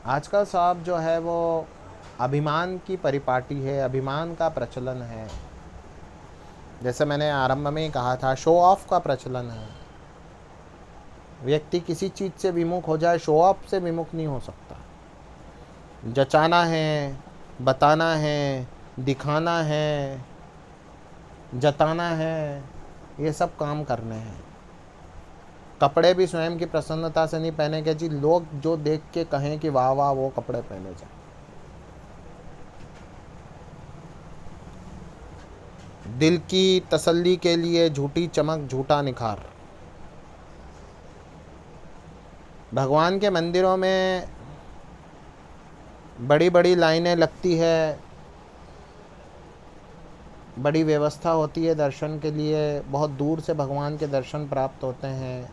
आजकल साहब जो है वो अभिमान की परिपाटी है, अभिमान का प्रचलन है। जैसे मैंने आरंभ में ही कहा था, शो ऑफ का प्रचलन है। व्यक्ति किसी चीज़ से विमुख हो जाए, शो ऑफ से विमुख नहीं हो सकता। जचाना है, बताना है, दिखाना है, जताना है, ये सब काम करने हैं। कपड़े भी स्वयं की प्रसन्नता से नहीं पहने के जी, लोग जो देख के कहें कि वाह वाह वो कपड़े पहने जाए। दिल की तसल्ली के लिए झूठी चमक, झूठा निखार। भगवान के मंदिरों में बड़ी बड़ी लाइनें लगती है, बड़ी व्यवस्था होती है दर्शन के लिए, बहुत दूर से भगवान के दर्शन प्राप्त होते हैं।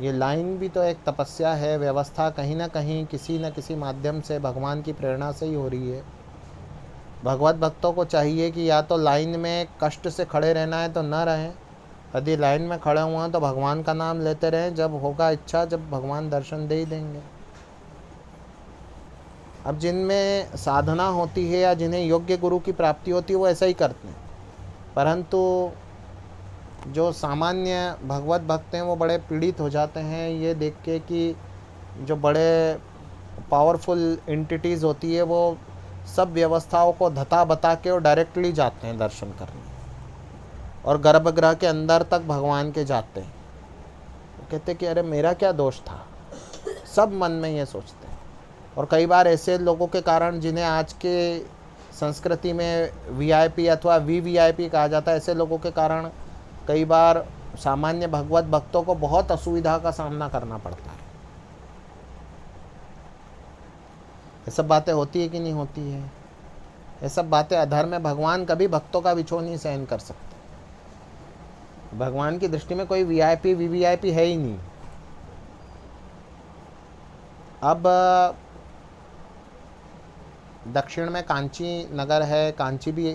ये लाइन भी तो एक तपस्या है, व्यवस्था कहीं ना कहीं किसी न किसी माध्यम से भगवान की प्रेरणा से ही हो रही है। भगवत भक्तों को चाहिए कि या तो लाइन में कष्ट से खड़े रहना है तो न रहें, यदि लाइन में खड़े हुए हैं तो भगवान का नाम लेते रहें, जब होगा इच्छा जब भगवान दर्शन दे ही देंगे। अब जिनमें साधना होती है या जिन्हें योग्य गुरु की प्राप्ति होती है वो ऐसा ही करते हैं, परंतु जो सामान्य भगवत भक्त हैं वो बड़े पीड़ित हो जाते हैं ये देख के कि जो बड़े पावरफुल एंटिटीज़ होती है वो सब व्यवस्थाओं को धता बता के और डायरेक्टली जाते हैं दर्शन करने, और गर्भगृह के अंदर तक भगवान के जाते हैं। वो कहते कि अरे मेरा क्या दोष था, सब मन में ये सोचते हैं। और कई बार ऐसे लोगों के कारण, जिन्हें आज के संस्कृति में वीआईपी अथवा वीवीआईपी कहा जाता है, ऐसे लोगों के कारण कई बार सामान्य भगवत भक्तों को बहुत असुविधा का सामना करना पड़ता है। ये सब बातें होती है कि नहीं होती है? ये सब बातें अधर्म है। भगवान कभी भक्तों का विछोह नहीं सहन कर सकते। भगवान की दृष्टि में कोई वीआईपी वीवीआईपी है ही नहीं। अब दक्षिण में कांची नगर है, कांची भी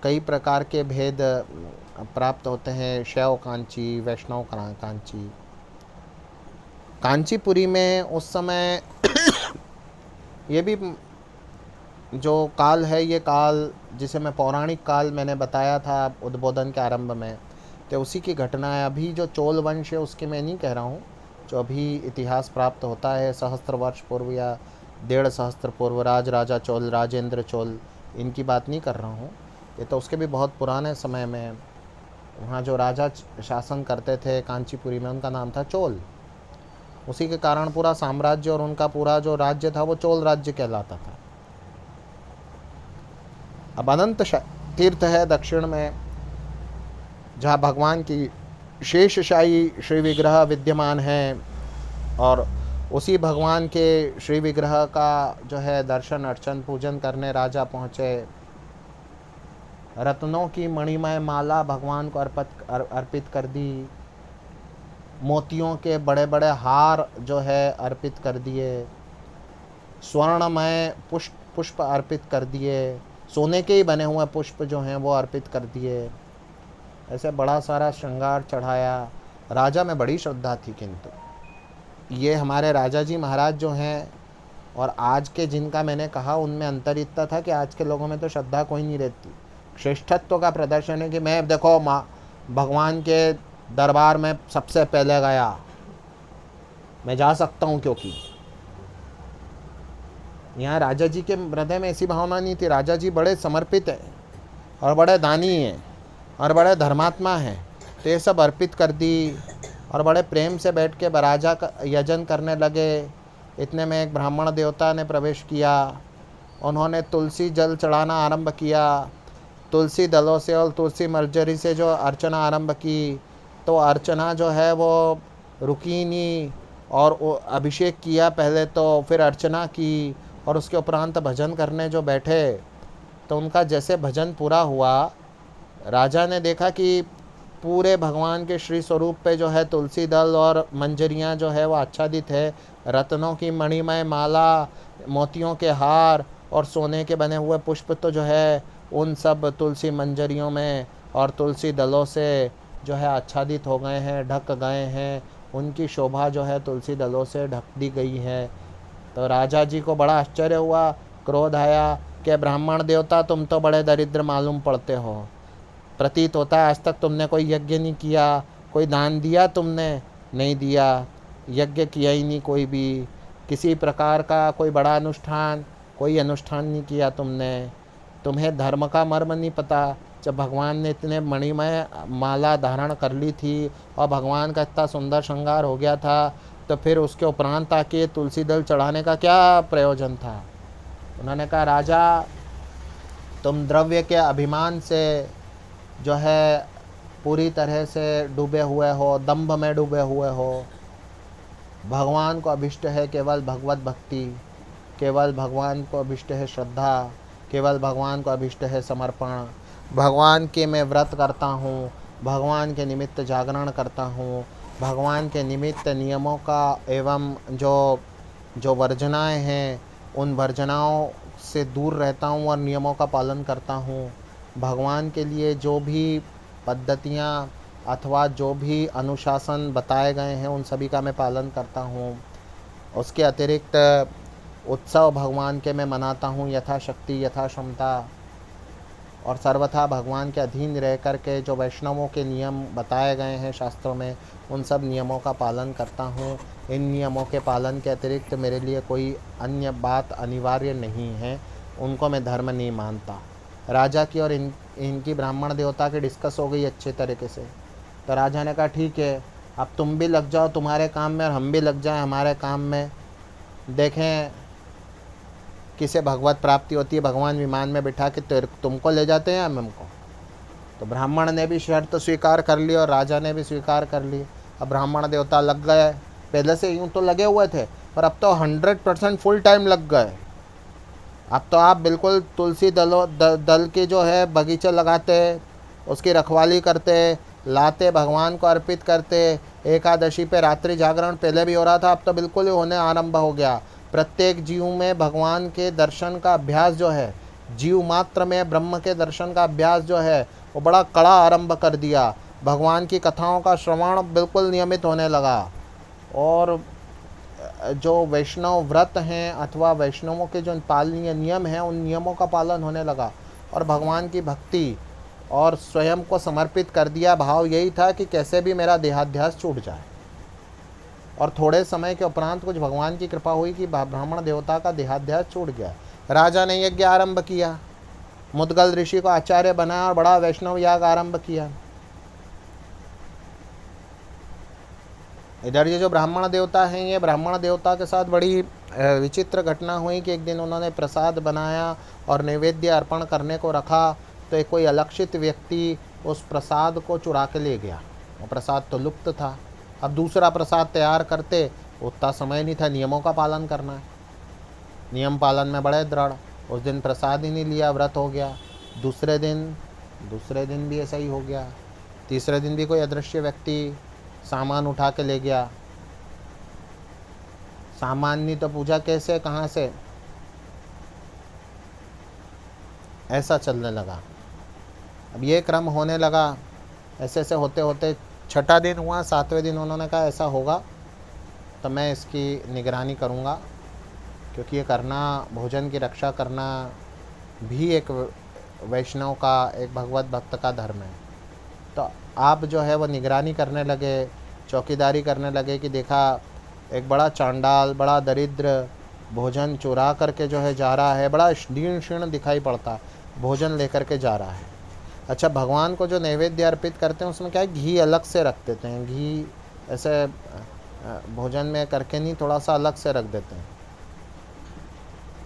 कई प्रकार के भेद प्राप्त होते हैं, शैव कांची, वैष्णव कांची। कांचीपुरी में उस समय ये भी जो काल है, ये काल जिसे मैं पौराणिक काल मैंने बताया था उद्बोधन के आरंभ में, तो उसी की घटना है। अभी जो चोल वंश है उसके मैं नहीं कह रहा हूँ, जो अभी इतिहास प्राप्त होता है सहस्त्र वर्ष पूर्व या 1.5 सहस्त्र पूर्व, राजा चोल, राजेंद्र चोल, इनकी बात नहीं कर रहा हूँ। ये तो उसके भी बहुत पुराने समय में, वहाँ जो राजा शासन करते थे कांचीपुरी में, उनका नाम था चोल। उसी के कारण पूरा साम्राज्य और उनका पूरा जो राज्य था वो चोल राज्य कहलाता था। अब अनंत तीर्थ है दक्षिण में, जहाँ भगवान की शेषशाही श्री विग्रह विद्यमान है, और उसी भगवान के श्री विग्रह का जो है दर्शन अर्चन पूजन करने राजा पहुँचे। रत्नों की मणिमय माला भगवान को अर्पित कर दी, मोतियों के बड़े बड़े हार जो है अर्पित कर दिए, स्वर्णमय पुष्प अर्पित कर दिए, सोने के ही बने हुए पुष्प जो हैं वो अर्पित कर दिए। ऐसे बड़ा सारा श्रृंगार चढ़ाया। राजा में बड़ी श्रद्धा थी, किंतु ये हमारे राजा जी महाराज जो हैं और आज के जिनका मैंने कहा, उनमें अंतर इतना था कि आज के लोगों में तो श्रद्धा कोई नहीं रहती। श्रेष्ठत्व का प्रदर्शन है कि मैं देखो भगवान के दरबार में सबसे पहले गया, मैं जा सकता हूँ, क्योंकि यहाँ राजा जी के हृदय में ऐसी भावना नहीं थी। राजा जी बड़े समर्पित हैं और बड़े दानी हैं और बड़े धर्मात्मा हैं, तो ये सब अर्पित कर दी और बड़े प्रेम से बैठ के राजा का यजन करने लगे। इतने में एक ब्राह्मण देवता ने प्रवेश किया, उन्होंने तुलसी जल चढ़ाना आरंभ किया। तुलसी दलों से और तुलसी मर्जरी से जो अर्चना आरंभ की, तो अर्चना जो है वो रुकी नहीं, और अभिषेक किया पहले, तो फिर अर्चना की, और उसके उपरांत भजन करने जो बैठे, तो उनका जैसे भजन पूरा हुआ, राजा ने देखा कि पूरे भगवान के श्री स्वरूप पे जो है तुलसी दल और मंजरियाँ जो है वो आच्छादित है। रत्नों की मणिमय माला, मोतियों के हार और सोने के बने हुए पुष्प तो जो है उन सब तुलसी मंजरियों में और तुलसी दलों से जो है आच्छादित हो गए हैं, ढक गए हैं। उनकी शोभा जो है तुलसी दलों से ढक दी गई है। तो राजा जी को बड़ा आश्चर्य हुआ, क्रोध आया कि ब्राह्मण देवता तुम तो बड़े दरिद्र मालूम पड़ते हो, प्रतीत होता है आज तक तुमने कोई यज्ञ नहीं किया, कोई दान दिया तुमने नहीं दिया, यज्ञ किया ही नहीं कोई भी, किसी प्रकार का कोई बड़ा अनुष्ठान, कोई अनुष्ठान नहीं किया तुमने, तुम्हें धर्म का मर्म नहीं पता। जब भगवान ने इतने मणिमय माला धारण कर ली थी और भगवान का इतना सुंदर श्रृंगार हो गया था, तो फिर उसके उपरांत आके तुलसी दल चढ़ाने का क्या प्रयोजन था। उन्होंने कहा राजा तुम द्रव्य के अभिमान से जो है पूरी तरह से डूबे हुए हो, दंभ में डूबे हुए हो। भगवान को अभिष्ट है केवल भगवत भक्ति, केवल भगवान को अभिष्ट है श्रद्धा, केवल भगवान को अभिष्ट है समर्पण। भगवान के मैं व्रत करता हूँ, भगवान के निमित्त जागरण करता हूँ, भगवान के निमित्त नियमों का एवं जो वर्जनाएं हैं उन वर्जनाओं से दूर रहता हूँ और नियमों का पालन करता हूँ। भगवान के लिए जो भी पद्धतियाँ अथवा जो भी अनुशासन बताए गए हैं उन सभी का मैं पालन करता हूँ। उसके अतिरिक्त उत्सव भगवान के मैं मनाता हूँ यथाशक्ति यथा क्षमता, और सर्वथा भगवान के अधीन रह कर के जो वैष्णवों के नियम बताए गए हैं शास्त्रों में उन सब नियमों का पालन करता हूँ। इन नियमों के पालन के अतिरिक्त मेरे लिए कोई अन्य बात अनिवार्य नहीं है, उनको मैं धर्म नहीं मानता। राजा की और इनकी ब्राह्मण देवता की डिस्कस हो गई अच्छे तरीके से। तो राजा ने कहा ठीक है, अब तुम भी लग जाओ तुम्हारे काम में और हम भी लग जाएं हमारे काम में, देखें किसे भगवत प्राप्ति होती है। भगवान विमान में बिठा के तुमको ले जाते हैं हम हमको। तो ब्राह्मण ने भी शर्त स्वीकार कर ली और राजा ने भी स्वीकार कर ली। अब ब्राह्मण देवता लग गए, पहले से यूँ तो लगे हुए थे पर अब तो 100% फुल टाइम लग गए। अब तो आप बिल्कुल तुलसी दल की जो है बगीचे लगाते, उसकी रखवाली करते, लाते भगवान को अर्पित करते। एकादशी पे रात्रि जागरण पहले भी हो रहा था, अब तो बिल्कुल ही होने आरंभ हो गया। प्रत्येक जीव में भगवान के दर्शन का अभ्यास जो है, जीव मात्र में ब्रह्म के दर्शन का अभ्यास जो है वो बड़ा कड़ा आरंभ कर दिया। भगवान की कथाओं का श्रवण बिल्कुल नियमित होने लगा और जो वैष्णव व्रत हैं अथवा वैष्णवों के जो पालनीय नियम हैं उन नियमों का पालन होने लगा और भगवान की भक्ति और स्वयं को समर्पित कर दिया। भाव यही था कि कैसे भी मेरा देहाध्यास छूट जाए। और थोड़े समय के उपरांत कुछ भगवान की कृपा हुई कि ब्राह्मण देवता का देहाध्यास छूट गया। राजा ने यज्ञ आरंभ किया, मुद्गल ऋषि को आचार्य बनाया और बड़ा वैष्णव याग आरंभ किया। इधर ये जो ब्राह्मण देवता हैं, ये ब्राह्मण देवता के साथ बड़ी विचित्र घटना हुई कि एक दिन उन्होंने प्रसाद बनाया और नैवेद्य अर्पण करने को रखा तो एक कोई अलक्षित व्यक्ति उस प्रसाद को चुरा के ले गया। वो प्रसाद तो लुप्त था। अब दूसरा प्रसाद तैयार करते उतना समय नहीं था, नियमों का पालन करना है, नियम पालन में बड़े दृढ़। उस दिन प्रसाद ही नहीं लिया, व्रत हो गया। दूसरे दिन भी ऐसा ही हो गया। तीसरे दिन भी कोई अदृश्य व्यक्ति सामान उठा के ले गया। सामान नहीं तो पूजा कैसे, कहाँ से, ऐसा चलने लगा। अब ये क्रम होने लगा। ऐसे ऐसे होते होते छठा दिन हुआ, सातवें दिन उन्होंने कहा ऐसा होगा तो मैं इसकी निगरानी करूँगा, क्योंकि ये करना, भोजन की रक्षा करना भी एक वैष्णव का, एक भगवत भक्त का धर्म है। तो आप जो है वो निगरानी करने लगे, चौकीदारी करने लगे कि देखा एक बड़ा चांडाल, बड़ा दरिद्र भोजन चुरा करके जो है जा रहा है, बड़ा दीन क्षीण दिखाई पड़ता, भोजन लेकर के जा रहा है। अच्छा, भगवान को जो नैवेद्य अर्पित करते हैं उसमें क्या है, घी अलग से रख देते हैं। घी ऐसे भोजन में करके नहीं, थोड़ा सा अलग से रख देते हैं।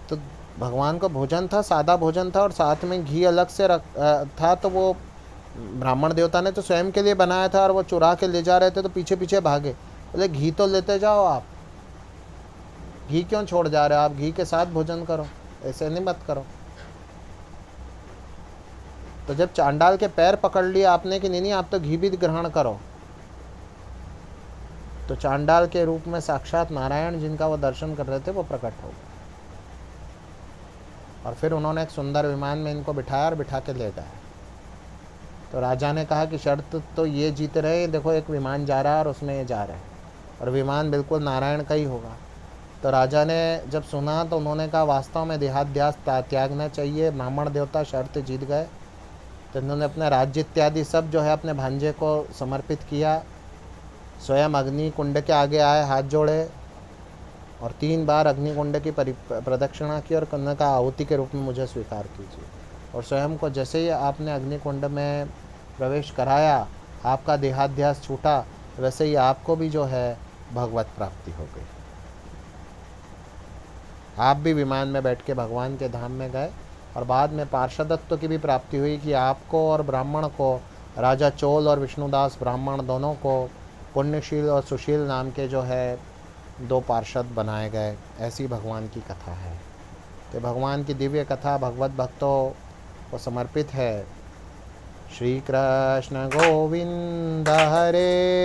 तो भगवान को भोजन था, सादा भोजन था और साथ में घी अलग से था। तो वो ब्राह्मण देवता ने तो स्वयं के लिए बनाया था और वो चुरा के ले जा रहे थे, तो पीछे पीछे भागे। बोले घी तो लेते जाओ, आप घी क्यों छोड़ जा रहे हो, आप घी के साथ भोजन करो, ऐसे नहीं मत करो। तो जब चांडाल के पैर पकड़ लिए आपने कि नहीं आप तो घी भी ग्रहण करो, तो चांडाल के रूप में साक्षात नारायण जिनका वो दर्शन कर रहे थे वो प्रकट हो गए। और फिर उन्होंने एक सुंदर विमान में इनको बिठाया और बिठा के ले गए। तो राजा ने कहा कि शर्त तो ये जीत रहे, देखो एक विमान जा रहा है और उसमें ये जा रहे हैं। और विमान बिल्कुल नारायण का ही होगा। तो राजा ने जब सुना तो उन्होंने कहा वास्तव में देहाध्यास त्यागना चाहिए, ब्राह्मण देवता शर्त जीत गए। तो इन्होंने अपने राज्य इत्यादि सब जो है अपने भांजे को समर्पित किया। स्वयं अग्नि कुंड के आगे आए, हाथ जोड़े और 3 बार अग्निकुंड की प्रदक्षिणा की और कन्या का आहुति के रूप में मुझे स्वीकार कीजिए। और स्वयं को जैसे ही आपने अग्निकुंड में प्रवेश कराया, आपका देहाध्यास छूटा, वैसे ही आपको भी जो है भगवत प्राप्ति हो गई। आप भी विमान में बैठ के भगवान के धाम में गए और बाद में पार्षदत्व की भी प्राप्ति हुई कि आपको और ब्राह्मण को, राजा चोल और विष्णुदास ब्राह्मण दोनों को पुण्यशील और सुशील नाम के जो है 2 पार्षद बनाए गए। ऐसी भगवान की कथा है। तो भगवान की दिव्य कथा भगवत भक्तों को समर्पित है। श्री कृष्ण गोविंद हरे।